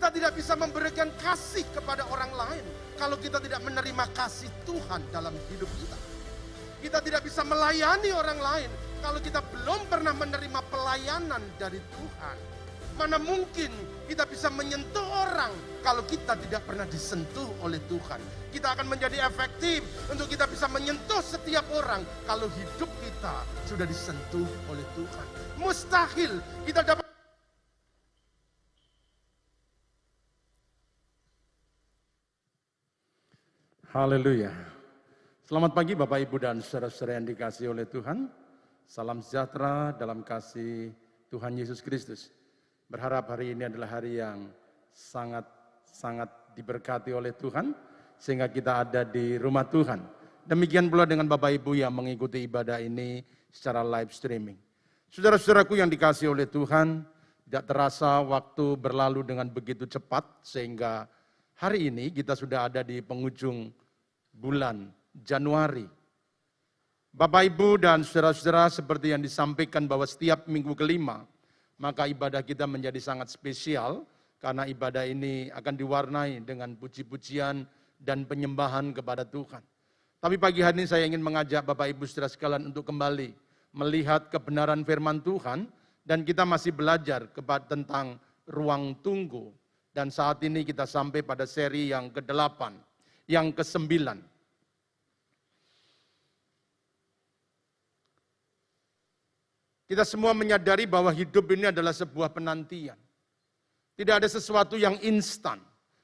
Kita tidak bisa memberikan kasih kepada orang lain kalau kita tidak menerima kasih Tuhan dalam hidup kita. Kita tidak bisa melayani orang lain kalau kita belum pernah menerima pelayanan dari Tuhan. Mana mungkin kita bisa menyentuh orang kalau kita tidak pernah disentuh oleh Tuhan. Kita akan menjadi efektif untuk kita bisa menyentuh setiap orang kalau hidup kita sudah disentuh oleh Tuhan. Mustahil kita dapat. Haleluya. Selamat pagi Bapak Ibu dan saudara-saudara yang dikasihi oleh Tuhan. Salam sejahtera dalam kasih Tuhan Yesus Kristus. Berharap hari ini adalah hari yang sangat diberkati oleh Tuhan, sehingga kita ada di rumah Tuhan. Demikian pula dengan Bapak Ibu yang mengikuti ibadah ini secara live streaming. Saudara-saudaraku yang dikasihi oleh Tuhan, tidak terasa waktu berlalu dengan begitu cepat, sehingga hari ini kita sudah ada di penghujung bulan Januari. Bapak Ibu dan saudara-saudara, seperti yang disampaikan bahwa setiap minggu kelima, maka ibadah kita menjadi sangat spesial, karena ibadah ini akan diwarnai dengan puji-pujian dan penyembahan kepada Tuhan. Tapi pagi hari ini saya ingin mengajak Bapak Ibu saudara sekalian untuk kembali melihat kebenaran firman Tuhan, dan kita masih belajar tentang ruang tunggu. Dan saat ini kita sampai pada seri yang ke-8, yang ke-9. Kita semua menyadari bahwa hidup ini adalah sebuah penantian. Tidak ada sesuatu yang instan.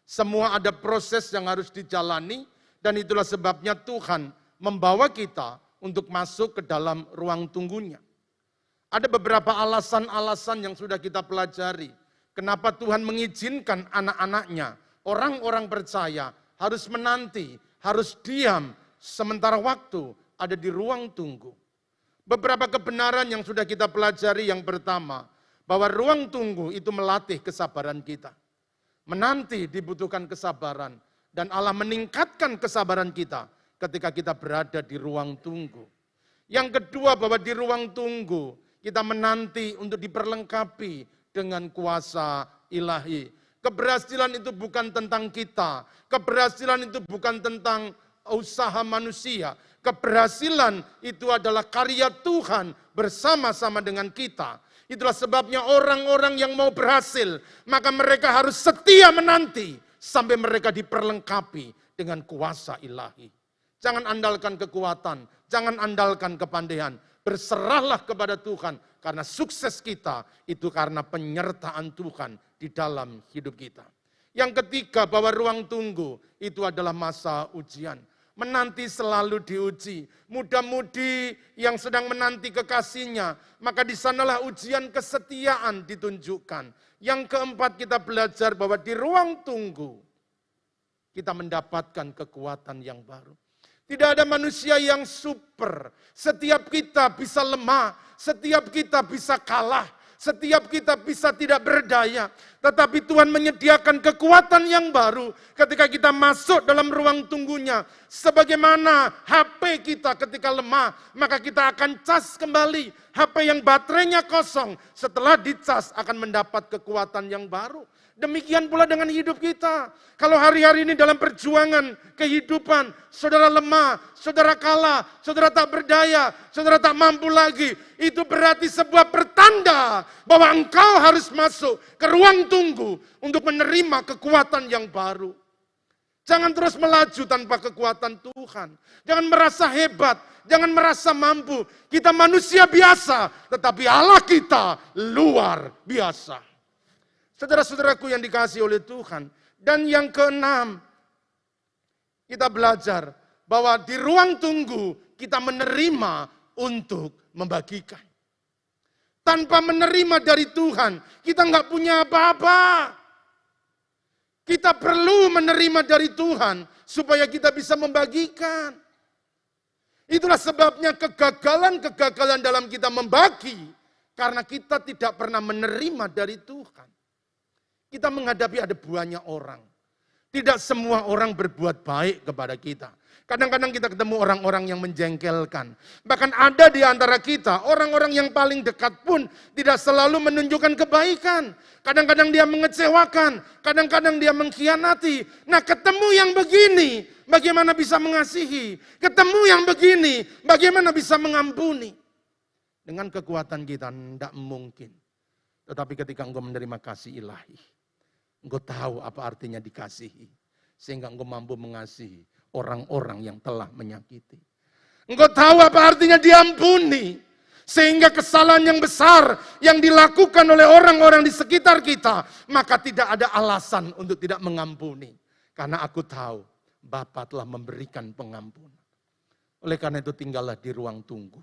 Semua ada proses yang harus dijalani, dan itulah sebabnya Tuhan membawa kita untuk masuk ke dalam ruang tunggunya. Ada beberapa alasan-alasan yang sudah kita pelajari. Kenapa Tuhan mengizinkan anak-anaknya, orang-orang percaya, harus menanti, harus diam, sementara waktu ada di ruang tunggu. Beberapa kebenaran yang sudah kita pelajari, yang pertama, bahwa ruang tunggu itu melatih kesabaran kita. Menanti dibutuhkan kesabaran, dan Allah meningkatkan kesabaran kita ketika kita berada di ruang tunggu. Yang kedua, bahwa di ruang tunggu kita menanti untuk diperlengkapi dengan kuasa ilahi. Keberhasilan itu bukan tentang kita. Keberhasilan itu bukan tentang usaha manusia. Keberhasilan itu adalah karya Tuhan bersama-sama dengan kita. Itulah sebabnya orang-orang yang mau berhasil, maka mereka harus setia menanti sampai mereka diperlengkapi dengan kuasa ilahi. Jangan andalkan kekuatan, jangan andalkan kepandaian. Berserahlah kepada Tuhan, karena sukses kita itu karena penyertaan Tuhan di dalam hidup kita. Yang ketiga, bahwa ruang tunggu itu adalah masa ujian. Menanti selalu diuji. Muda-mudi yang sedang menanti kekasihnya, maka di sanalah ujian kesetiaan ditunjukkan. Yang keempat, kita belajar bahwa di ruang tunggu kita mendapatkan kekuatan yang baru. Tidak ada manusia yang super. Setiap kita bisa lemah, setiap kita bisa kalah, setiap kita bisa tidak berdaya. Tetapi Tuhan menyediakan kekuatan yang baru ketika kita masuk dalam ruang tunggunya. Sebagaimana HP kita ketika lemah, maka kita akan cas kembali. HP yang baterainya kosong, setelah dicas akan mendapat kekuatan yang baru. Demikian pula dengan hidup kita. Kalau hari-hari ini dalam perjuangan kehidupan, saudara lemah, saudara kalah, saudara tak berdaya, saudara tak mampu lagi, itu berarti sebuah pertanda bahwa engkau harus masuk ke ruang tunggu untuk menerima kekuatan yang baru. Jangan terus melaju tanpa kekuatan Tuhan. Jangan merasa hebat, jangan merasa mampu. Kita manusia biasa, tetapi Allah kita luar biasa. Saudara-saudaraku yang dikasihi oleh Tuhan. Dan yang keenam, kita belajar bahwa di ruang tunggu kita menerima untuk membagikan. Tanpa menerima dari Tuhan, kita nggak punya apa-apa. Kita perlu menerima dari Tuhan supaya kita bisa membagikan. Itulah sebabnya kegagalan-kegagalan dalam kita membagi, karena kita tidak pernah menerima dari Tuhan. Kita menghadapi ada banyak orang. Tidak semua orang berbuat baik kepada kita. Kadang-kadang kita ketemu orang-orang yang menjengkelkan. Bahkan ada di antara kita, orang-orang yang paling dekat pun tidak selalu menunjukkan kebaikan. Kadang-kadang dia mengecewakan, kadang-kadang dia mengkhianati. Nah, ketemu yang begini, bagaimana bisa mengasihi? Ketemu yang begini, bagaimana bisa mengampuni? Dengan kekuatan kita tidak mungkin. Tetapi ketika engkau menerima kasih ilahi, engkau tahu apa artinya dikasihi. Sehingga engkau mampu mengasihi orang-orang yang telah menyakiti. Engkau tahu apa artinya diampuni. Sehingga kesalahan yang besar yang dilakukan oleh orang-orang di sekitar kita, maka tidak ada alasan untuk tidak mengampuni. Karena aku tahu Bapa telah memberikan pengampunan. Oleh karena itu tinggallah di ruang tunggu.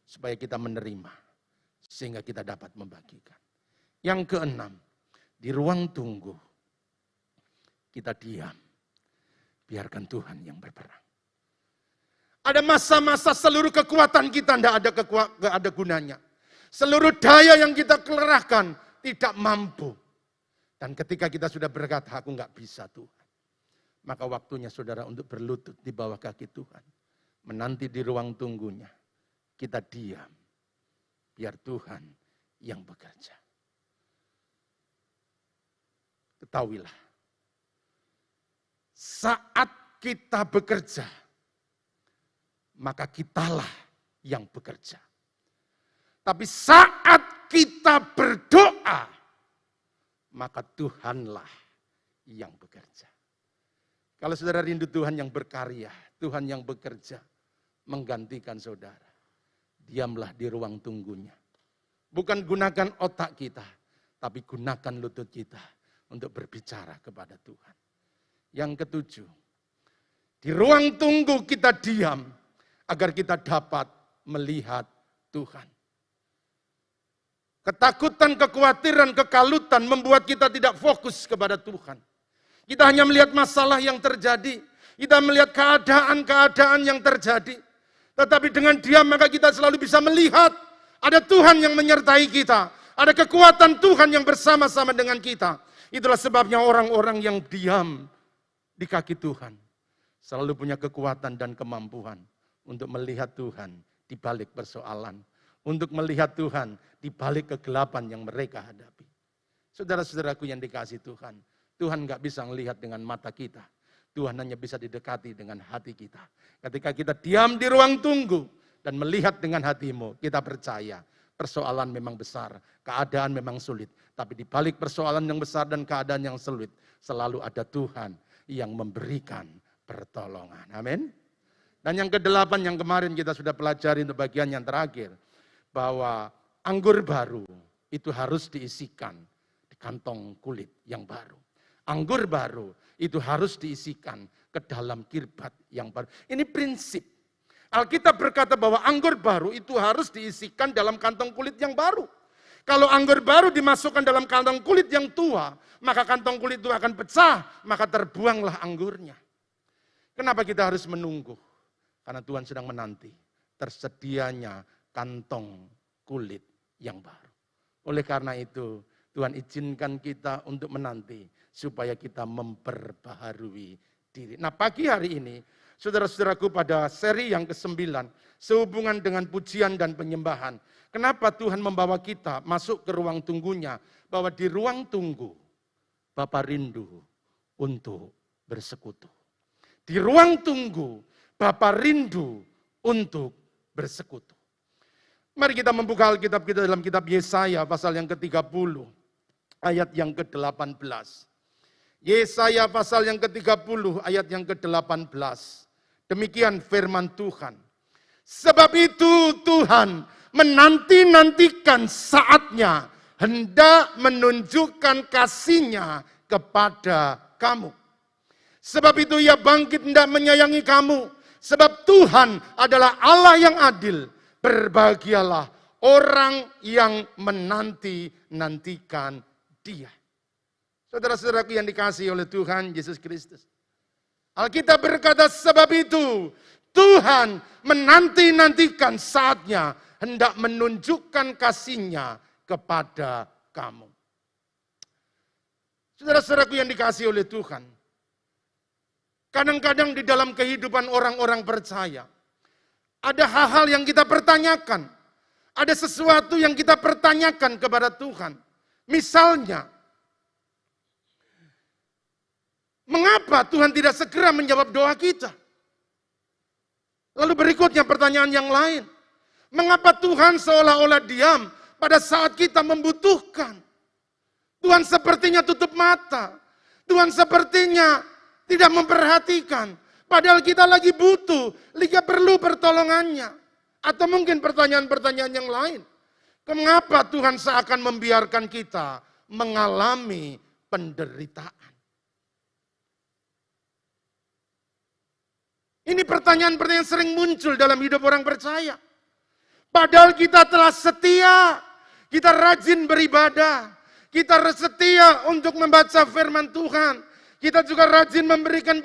Supaya kita menerima. Sehingga kita dapat membagikan. Yang keenam, di ruang tunggu kita diam. Biarkan Tuhan yang berperang. Ada masa-masa seluruh kekuatan kita tidak ada gunanya. Seluruh daya yang kita kerahkan tidak mampu. Dan ketika kita sudah berkata, aku nggak bisa Tuhan. Maka waktunya saudara untuk berlutut di bawah kaki Tuhan. Menanti di ruang tunggunya. Kita diam. Biar Tuhan yang bekerja. Ketahuilah. Saat kita bekerja, maka kitalah yang bekerja. Tapi saat kita berdoa, maka Tuhanlah yang bekerja. Kalau saudara rindu Tuhan yang berkarya, Tuhan yang bekerja, menggantikan saudara, diamlah di ruang tunggunya. Bukan gunakan otak kita, tapi gunakan lutut kita untuk berbicara kepada Tuhan. Yang ketujuh, di ruang tunggu kita diam agar kita dapat melihat Tuhan. Ketakutan, kekhawatiran, kekalutan membuat kita tidak fokus kepada Tuhan. Kita hanya melihat masalah yang terjadi, kita melihat keadaan-keadaan yang terjadi. Tetapi dengan diam maka kita selalu bisa melihat ada Tuhan yang menyertai kita, ada kekuatan Tuhan yang bersama-sama dengan kita. Itulah sebabnya orang-orang yang diam di kaki Tuhan selalu punya kekuatan dan kemampuan untuk melihat Tuhan di balik persoalan, untuk melihat Tuhan di balik kegelapan yang mereka hadapi. Saudara-saudaraku yang dikasihi Tuhan, Tuhan nggak bisa melihat dengan mata kita, Tuhan hanya bisa didekati dengan hati kita. Ketika kita diam di ruang tunggu dan melihat dengan hatimu, kita percaya persoalan memang besar, keadaan memang sulit, tapi di balik persoalan yang besar dan keadaan yang sulit selalu ada Tuhan yang memberikan pertolongan. Amin. Dan yang kedelapan yang kemarin kita sudah pelajari untuk bagian yang terakhir. Bahwa anggur baru itu harus diisikan di kantong kulit yang baru. Anggur baru itu harus diisikan ke dalam kirbat yang baru. Ini prinsip. Alkitab berkata bahwa anggur baru itu harus diisikan dalam kantong kulit yang baru. Kalau anggur baru dimasukkan dalam kantong kulit yang tua, maka kantong kulit itu akan pecah, maka terbuanglah anggurnya. Kenapa kita harus menunggu? Karena Tuhan sedang menanti tersedianya kantong kulit yang baru. Oleh karena itu, Tuhan izinkan kita untuk menanti supaya kita memperbaharui diri. Nah, pagi hari ini, saudara-saudaraku, pada seri yang ke-9, sehubungan dengan pujian dan penyembahan. Kenapa Tuhan membawa kita masuk ke ruang tunggunya? Bahwa di ruang tunggu, Bapa rindu untuk bersekutu. Di ruang tunggu, Bapa rindu untuk bersekutu. Mari kita membuka Alkitab kita dalam kitab Yesaya pasal yang ke-30, ayat yang ke-18. Yesaya pasal yang ke-30, ayat yang ke-18. Demikian firman Tuhan. Sebab itu Tuhan menanti-nantikan saatnya hendak menunjukkan kasih-Nya kepada kamu. Sebab itu Ia bangkit hendak menyayangi kamu. Sebab Tuhan adalah Allah yang adil. Berbahagialah orang yang menanti-nantikan Dia. Saudara-saudaraku yang dikasihi oleh Tuhan Yesus Kristus. Alkitab berkata sebab itu Tuhan menanti-nantikan saatnya hendak menunjukkan kasih-Nya kepada kamu. Saudara-saudaraku yang dikasihi oleh Tuhan. Kadang-kadang di dalam kehidupan orang-orang percaya, ada hal-hal yang kita pertanyakan. Ada sesuatu yang kita pertanyakan kepada Tuhan. Misalnya, mengapa Tuhan tidak segera menjawab doa kita? Lalu berikutnya pertanyaan yang lain. Mengapa Tuhan seolah-olah diam pada saat kita membutuhkan? Tuhan sepertinya tutup mata. Tuhan sepertinya tidak memperhatikan. Padahal kita lagi butuh, kita perlu pertolongannya. Atau mungkin pertanyaan-pertanyaan yang lain. Mengapa Tuhan seakan membiarkan kita mengalami penderitaan? Ini pertanyaan-pertanyaan sering muncul dalam hidup orang percaya. Padahal kita telah setia, kita rajin beribadah, kita setia untuk membaca firman Tuhan, kita juga rajin memberikan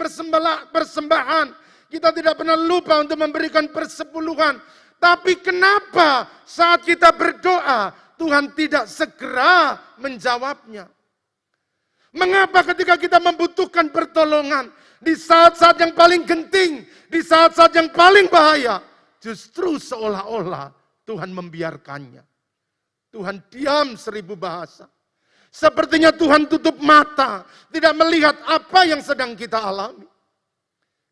persembahan, kita tidak pernah lupa untuk memberikan persepuluhan. Tapi kenapa saat kita berdoa, Tuhan tidak segera menjawabnya? Mengapa ketika kita membutuhkan pertolongan, di saat-saat yang paling genting, di saat-saat yang paling bahaya, justru seolah-olah Tuhan membiarkannya. Tuhan diam 1000 bahasa. Sepertinya Tuhan tutup mata, tidak melihat apa yang sedang kita alami.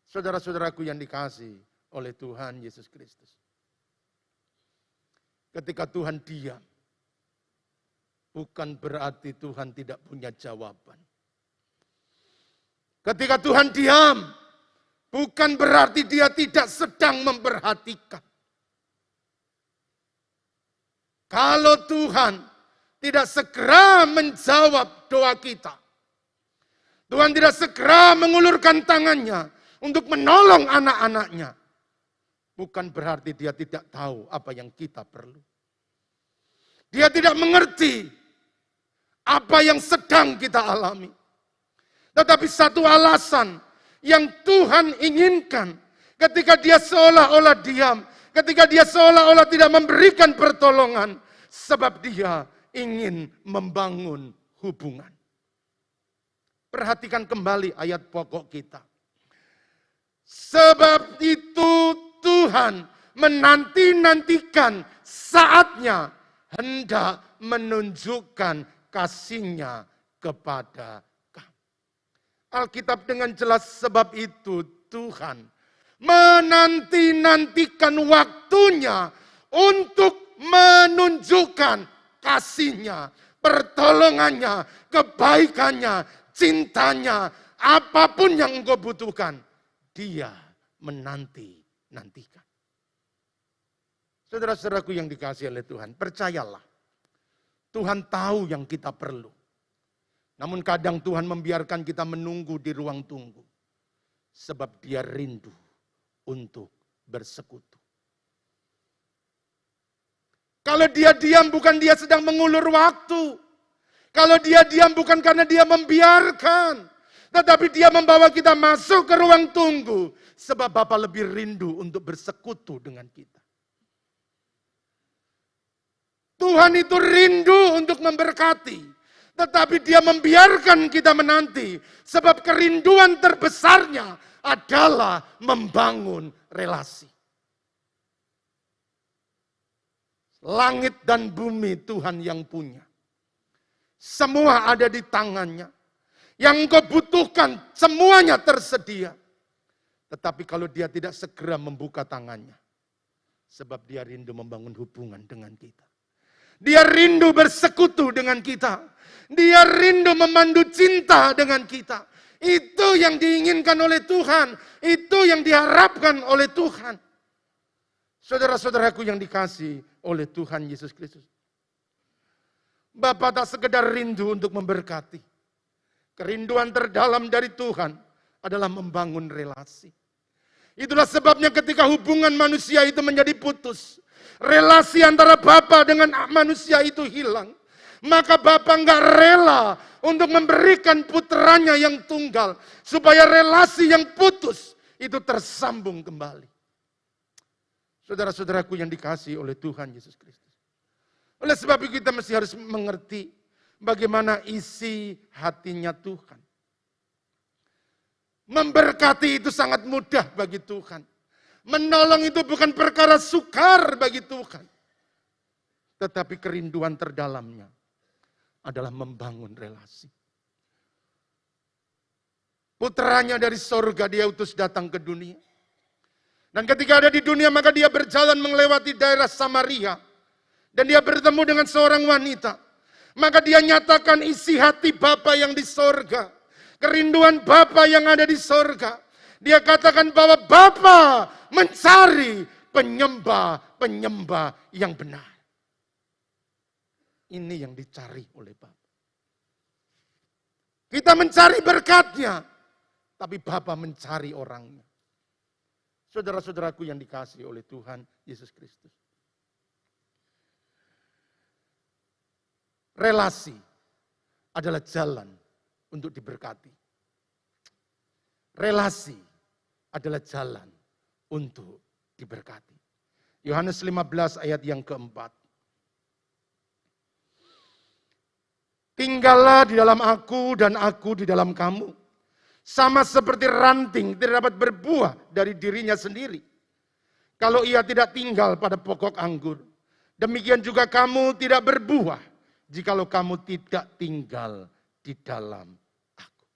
Saudara-saudaraku yang dikasihi oleh Tuhan Yesus Kristus. Ketika Tuhan diam, bukan berarti Tuhan tidak punya jawaban. Ketika Tuhan diam, bukan berarti Dia tidak sedang memperhatikan. Kalau Tuhan tidak segera menjawab doa kita, Tuhan tidak segera mengulurkan tangannya untuk menolong anak-anaknya, bukan berarti Dia tidak tahu apa yang kita perlu. Dia tidak mengerti apa yang sedang kita alami. Tetapi satu alasan yang Tuhan inginkan ketika Dia seolah-olah diam, ketika Dia seolah-olah tidak memberikan pertolongan, sebab Dia ingin membangun hubungan. Perhatikan kembali ayat pokok kita. Sebab itu Tuhan menanti-nantikan saatnya hendak menunjukkan kasih-Nya kepada kamu. Alkitab dengan jelas, sebab itu Tuhan menanti-nantikan waktunya untuk menunjukkan kasih-Nya, pertolongannya, kebaikannya, cintanya, apapun yang engkau butuhkan, Dia menanti-nantikan. Saudara-saudaraku yang dikasihi oleh Tuhan, percayalah, Tuhan tahu yang kita perlu. Namun kadang Tuhan membiarkan kita menunggu di ruang tunggu. Sebab Dia rindu untuk bersekutu. Kalau Dia diam bukan Dia sedang mengulur waktu. Kalau Dia diam bukan karena Dia membiarkan. Tetapi Dia membawa kita masuk ke ruang tunggu. Sebab Bapa lebih rindu untuk bersekutu dengan kita. Tuhan itu rindu untuk memberkati. Tetapi Dia membiarkan kita menanti. Sebab kerinduan terbesarnya adalah membangun relasi. Langit dan bumi Tuhan yang punya. Semua ada di tangannya. Yang engkau butuhkan semuanya tersedia. Tetapi kalau Dia tidak segera membuka tangannya. Sebab Dia rindu membangun hubungan dengan kita. Dia rindu bersekutu dengan kita. Dia rindu memandu cinta dengan kita. Itu yang diinginkan oleh Tuhan. Itu yang diharapkan oleh Tuhan. Saudara-saudaraku yang dikasihi oleh Tuhan Yesus Kristus. Bapa tak sekedar rindu untuk memberkati. Kerinduan terdalam dari Tuhan adalah membangun relasi. Itulah sebabnya ketika hubungan manusia itu menjadi putus. Relasi antara Bapa dengan manusia itu hilang. Maka Bapa enggak rela untuk memberikan putranya yang tunggal. Supaya relasi yang putus itu tersambung kembali. Saudara-saudaraku yang dikasihi oleh Tuhan Yesus Kristus. Oleh sebab itu kita mesti harus mengerti bagaimana isi hatinya Tuhan. Memberkati itu sangat mudah bagi Tuhan. Menolong itu bukan perkara sukar bagi Tuhan. Tetapi kerinduan terdalamnya adalah membangun relasi. Putranya dari sorga dia utus datang ke dunia. Dan ketika ada di dunia maka dia berjalan melewati daerah Samaria. Dan dia bertemu dengan seorang wanita. Maka dia nyatakan isi hati Bapa yang di sorga. Kerinduan Bapa yang ada di sorga. Dia katakan bahwa Bapa mencari penyembah-penyembah yang benar. Ini yang dicari oleh Bapa. Kita mencari berkatnya, tapi Bapa mencari orangnya. Saudara-saudaraku yang dikasihi oleh Tuhan Yesus Kristus. Relasi adalah jalan untuk diberkati. Relasi adalah jalan untuk diberkati. Yohanes 15 ayat yang keempat. Tinggallah di dalam aku dan aku di dalam kamu. Sama seperti ranting tidak dapat berbuah dari dirinya sendiri. Kalau ia tidak tinggal pada pokok anggur. Demikian juga kamu tidak berbuah jikalau kamu tidak tinggal di dalam aku.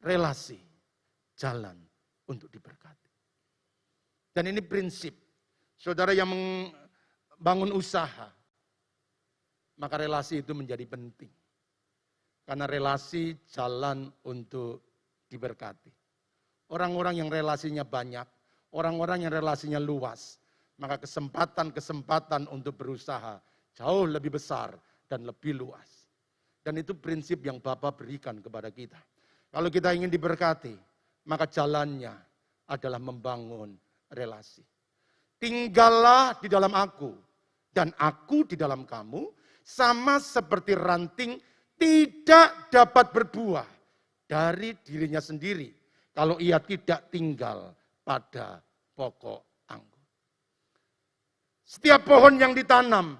Relasi, jalan untuk diberkati. Dan ini prinsip. Saudara yang membangun usaha, maka relasi itu menjadi penting. Karena relasi jalan untuk diberkati. Orang-orang yang relasinya banyak, orang-orang yang relasinya luas, maka kesempatan-kesempatan untuk berusaha jauh lebih besar dan lebih luas. Dan itu prinsip yang Bapa berikan kepada kita. Kalau kita ingin diberkati, maka jalannya adalah membangun relasi. Tinggallah di dalam aku, dan aku di dalam kamu, sama seperti ranting tidak dapat berbuah dari dirinya sendiri kalau ia tidak tinggal pada pokok anggur. Setiap pohon yang ditanam,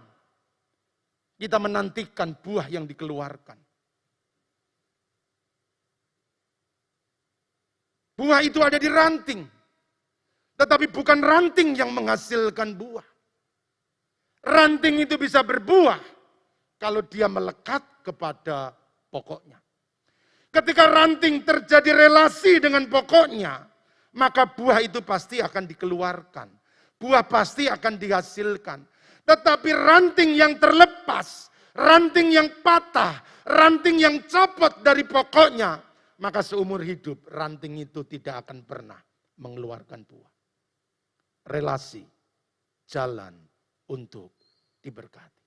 kita menantikan buah yang dikeluarkan. Buah itu ada di ranting, tetapi bukan ranting yang menghasilkan buah. Ranting itu bisa berbuah kalau dia melekat kepada pokoknya. Ketika ranting terjadi relasi dengan pokoknya, maka buah itu pasti akan dikeluarkan. Buah pasti akan dihasilkan. Tetapi ranting yang terlepas, ranting yang patah, ranting yang copot dari pokoknya, maka seumur hidup ranting itu tidak akan pernah mengeluarkan buah. Relasi, jalan untuk diberkati.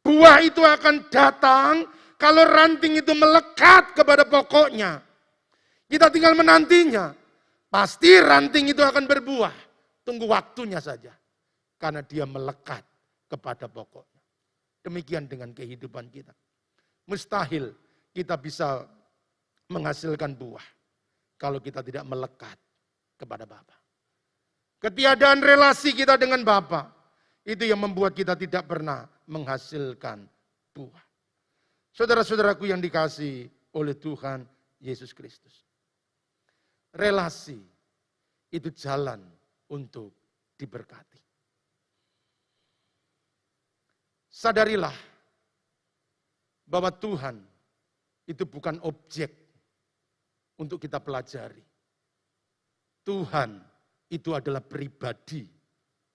Buah itu akan datang kalau ranting itu melekat kepada pokoknya. Kita tinggal menantinya. Pasti ranting itu akan berbuah. Tunggu waktunya saja. Karena dia melekat kepada pokoknya. Demikian dengan kehidupan kita. Mustahil kita bisa menghasilkan buah kalau kita tidak melekat kepada Bapa. Ketiadaan relasi kita dengan Bapa itu yang membuat kita tidak pernah menghasilkan buah. Saudara-saudaraku yang dikasihi oleh Tuhan Yesus Kristus. Relasi itu jalan untuk diberkati. Sadarilah bahwa Tuhan itu bukan objek untuk kita pelajari. Tuhan itu adalah pribadi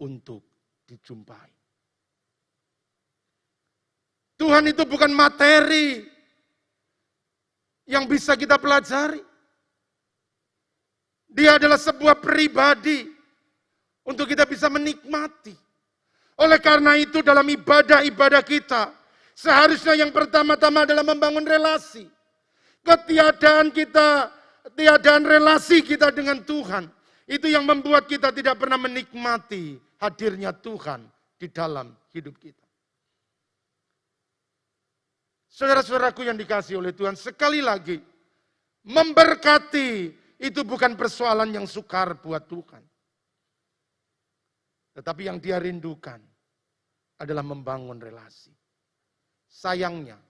untuk dijumpai. Tuhan itu bukan materi yang bisa kita pelajari. Dia adalah sebuah pribadi untuk kita bisa menikmati. Oleh karena itu dalam ibadah-ibadah kita, seharusnya yang pertama-tama adalah membangun relasi. Ketiadaan relasi kita dengan Tuhan, itu yang membuat kita tidak pernah menikmati hadirnya Tuhan di dalam hidup kita. Saudara-saudaraku yang dikasihi oleh Tuhan, sekali lagi, memberkati itu bukan persoalan yang sukar buat Tuhan. Tetapi yang dia rindukan adalah membangun relasi. Sayangnya,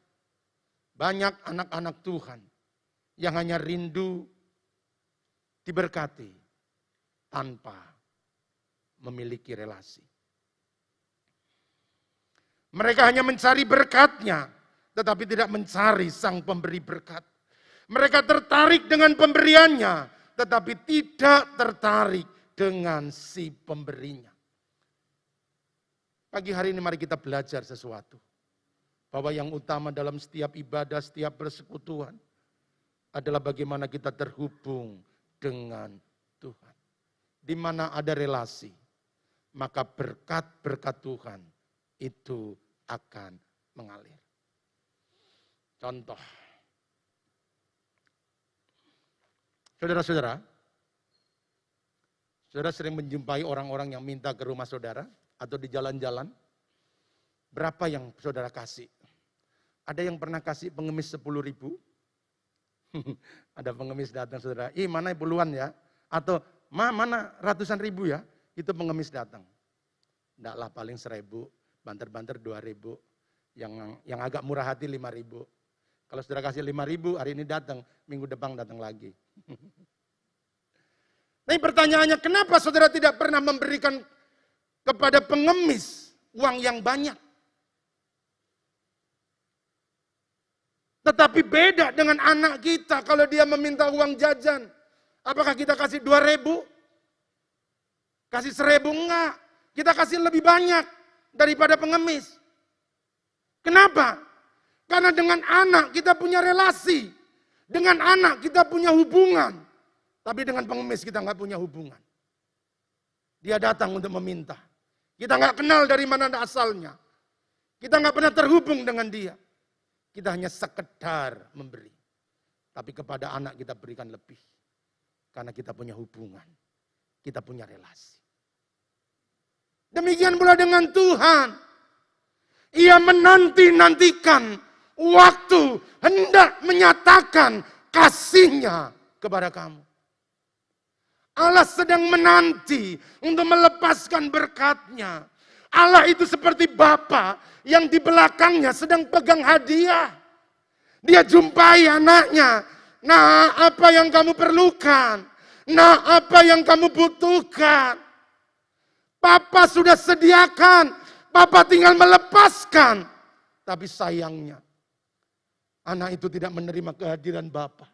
banyak anak-anak Tuhan yang hanya rindu diberkati tanpa memiliki relasi. Mereka hanya mencari berkatnya, tetapi tidak mencari sang pemberi berkat. Mereka tertarik dengan pemberiannya, tetapi tidak tertarik dengan si pemberinya. Pagi hari ini mari kita belajar sesuatu. Bahwa yang utama dalam setiap ibadah, setiap persekutuan adalah bagaimana kita terhubung dengan Tuhan. Di mana ada relasi, maka berkat-berkat Tuhan itu akan mengalir. Contoh. Saudara-saudara, saudara sering menjumpai orang-orang yang minta ke rumah saudara atau di jalan-jalan. Berapa yang saudara kasih? Ada yang pernah kasih pengemis 10.000? Ada pengemis datang saudara, mana puluhan ya? Atau mana ratusan ribu ya? Itu pengemis datang. Enggak lah, paling 1.000, banter-banter 2.000. Yang agak murah hati 5.000. Kalau saudara kasih 5.000, hari ini datang, minggu depan datang lagi. Tapi pertanyaannya, kenapa saudara tidak pernah memberikan kepada pengemis uang yang banyak? Tetapi beda dengan anak kita kalau dia meminta uang jajan. Apakah kita kasih 2.000? Kasih 1.000? Enggak. Kita kasih lebih banyak daripada pengemis. Kenapa? Karena dengan anak kita punya relasi. Dengan anak kita punya hubungan. Tapi dengan pengemis kita nggak punya hubungan. Dia datang untuk meminta. Kita nggak kenal dari mana asalnya. Kita nggak pernah terhubung dengan dia. Kita hanya sekedar memberi. Tapi kepada anak kita berikan lebih. Karena kita punya hubungan. Kita punya relasi. Demikian pula dengan Tuhan. Ia menanti-nantikan waktu hendak menyatakan kasih-Nya kepada kamu. Allah sedang menanti untuk melepaskan berkat-Nya. Allah itu seperti Bapa yang di belakangnya sedang pegang hadiah. Dia jumpai anaknya. Nah, apa yang kamu perlukan? Nah, apa yang kamu butuhkan? Papa sudah sediakan. Papa tinggal melepaskan. Tapi sayangnya, anak itu tidak menerima kehadiran Bapa.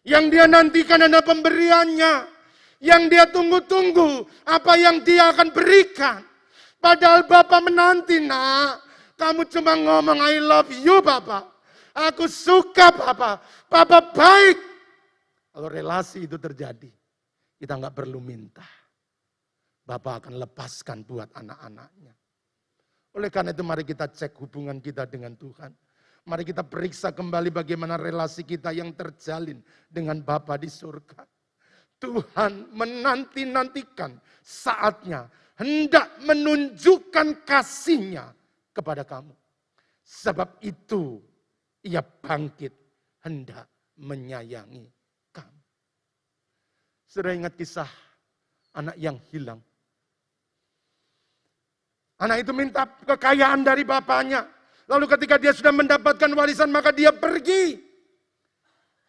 Yang dia nantikan adalah pemberiannya. Yang dia tunggu-tunggu apa yang dia akan berikan. Padahal Bapa menanti, nak. Kamu cuma ngomong I love you Papa. Aku suka Papa. Papa baik. Kalau relasi itu terjadi, kita nggak perlu minta. Bapa akan lepaskan buat anak-anaknya. Oleh karena itu mari kita cek hubungan kita dengan Tuhan. Mari kita periksa kembali bagaimana relasi kita yang terjalin dengan Bapa di surga. Tuhan menanti-nantikan saatnya hendak menunjukkan kasih-Nya kepada kamu. Sebab itu Ia bangkit hendak menyayangi kamu. Sudah ingat kisah anak yang hilang? Anak itu minta kekayaan dari bapaknya. Lalu ketika dia sudah mendapatkan warisan maka dia pergi.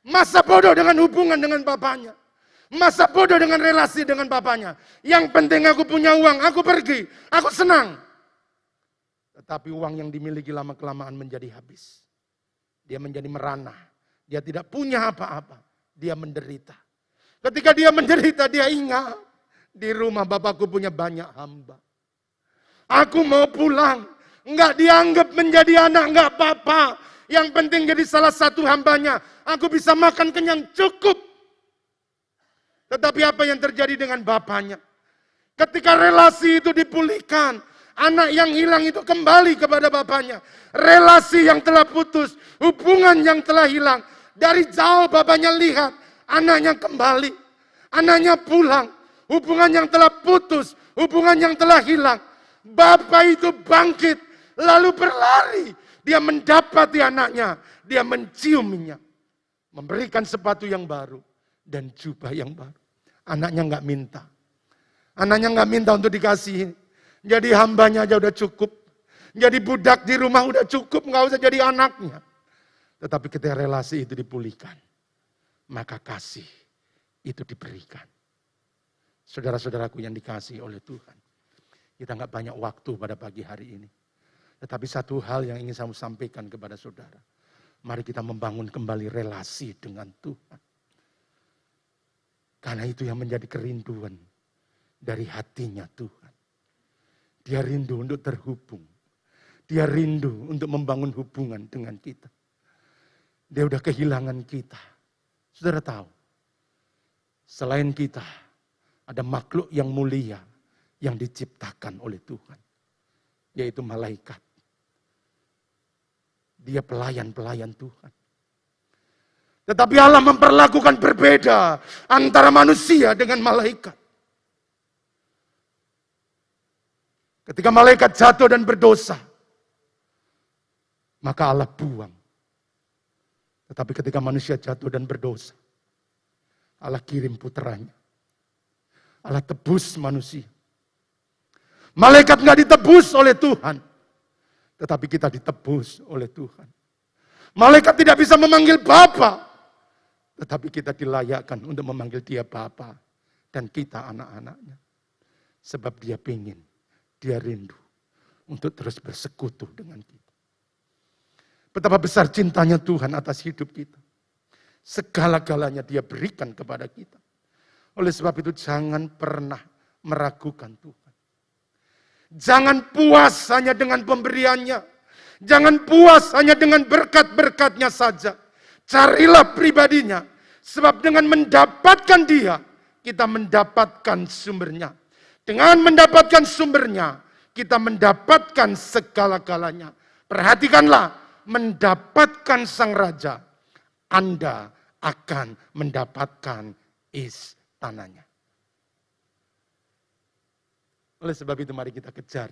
Masa bodoh dengan hubungan dengan bapaknya. Masa bodoh dengan relasi dengan bapaknya. Yang penting aku punya uang, aku pergi, aku senang. Tetapi uang yang dimiliki lama-kelamaan menjadi habis. Dia menjadi merana. Dia tidak punya apa-apa. Dia menderita. Ketika dia menderita, dia ingat. Di rumah bapakku punya banyak hamba. Aku mau pulang. Enggak dianggap menjadi anak, enggak apa-apa. Yang penting jadi salah satu hambanya. Aku bisa makan kenyang cukup. Tetapi apa yang terjadi dengan bapaknya? Ketika relasi itu dipulihkan, anak yang hilang itu kembali kepada bapaknya. Relasi yang telah putus, hubungan yang telah hilang. Dari jauh bapaknya lihat, anaknya kembali. Anaknya pulang, hubungan yang telah putus, hubungan yang telah hilang. Bapak itu bangkit, lalu berlari. Dia mendapati anaknya, dia menciuminya. Memberikan sepatu yang baru dan jubah yang baru. Anaknya nggak minta. Anaknya nggak minta untuk dikasih. Jadi hambanya aja udah cukup. Jadi budak di rumah udah cukup, nggak usah jadi anaknya. Tetapi ketika relasi itu dipulihkan, maka kasih itu diberikan. Saudara-saudaraku yang dikasihi oleh Tuhan, kita nggak banyak waktu pada pagi hari ini. Tetapi satu hal yang ingin saya sampaikan kepada saudara, mari kita membangun kembali relasi dengan Tuhan. Karena itu yang menjadi kerinduan dari hatinya Tuhan. Dia rindu untuk terhubung. Dia rindu untuk membangun hubungan dengan kita. Dia udah kehilangan kita. Saudara tahu, selain kita, ada makhluk yang mulia yang diciptakan oleh Tuhan. Yaitu malaikat. Dia pelayan-pelayan Tuhan. Tetapi Allah memperlakukan berbeda antara manusia dengan malaikat. Ketika malaikat jatuh dan berdosa, maka Allah buang. Tetapi ketika manusia jatuh dan berdosa, Allah kirim puteranya. Allah tebus manusia. Malaikat nggak ditebus oleh Tuhan, tetapi kita ditebus oleh Tuhan. Malaikat tidak bisa memanggil Bapa, tetapi kita dilayakkan untuk memanggil dia Bapa dan kita anak-anaknya. Sebab dia pingin, dia rindu untuk terus bersekutu dengan kita. Betapa besar cintanya Tuhan atas hidup kita. Segala-galanya dia berikan kepada kita. Oleh sebab itu jangan pernah meragukan Tuhan. Jangan puas hanya dengan pemberiannya. Jangan puas hanya dengan berkat-berkatnya saja. Carilah pribadinya. Sebab dengan mendapatkan dia, kita mendapatkan sumbernya. Dengan mendapatkan sumbernya, kita mendapatkan segala-galanya. Perhatikanlah, mendapatkan Sang Raja, Anda akan mendapatkan istananya. Oleh sebab itu mari kita kejar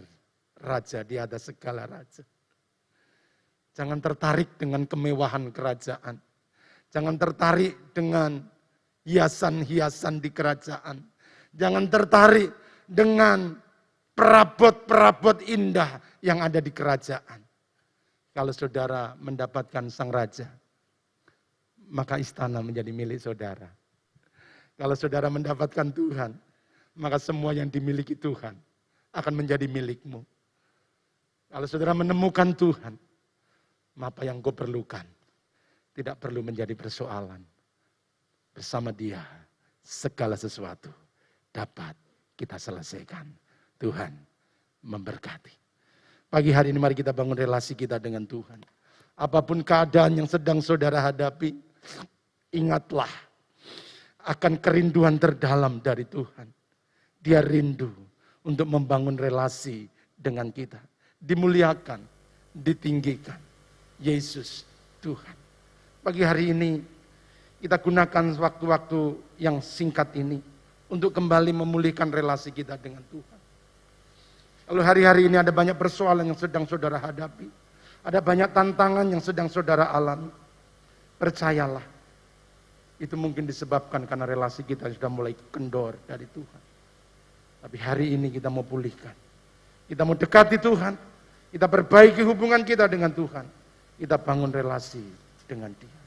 raja di atas segala raja. Jangan tertarik dengan kemewahan kerajaan. Jangan tertarik dengan hiasan-hiasan di kerajaan. Jangan tertarik dengan perabot-perabot indah yang ada di kerajaan. Kalau saudara mendapatkan Sang Raja, maka istana menjadi milik saudara. Kalau saudara mendapatkan Tuhan, maka semua yang dimiliki Tuhan akan menjadi milikmu. Kalau saudara menemukan Tuhan, apa yang kau perlukan tidak perlu menjadi persoalan. Bersama Dia, segala sesuatu dapat kita selesaikan. Tuhan memberkati. Pagi hari ini mari kita bangun relasi kita dengan Tuhan. Apapun keadaan yang sedang saudara hadapi, ingatlah akan kerinduan terdalam dari Tuhan. Dia rindu untuk membangun relasi dengan kita. Dimuliakan, ditinggikan. Yesus Tuhan. Pagi hari ini kita gunakan waktu-waktu yang singkat ini untuk kembali memulihkan relasi kita dengan Tuhan. Lalu hari-hari ini ada banyak persoalan yang sedang saudara hadapi. Ada banyak tantangan yang sedang saudara alami. Percayalah, itu mungkin disebabkan karena relasi kita sudah mulai kendor dari Tuhan. Tapi hari ini kita mau pulihkan. Kita mau dekati Tuhan. Kita perbaiki hubungan kita dengan Tuhan. Kita bangun relasi dengan Dia.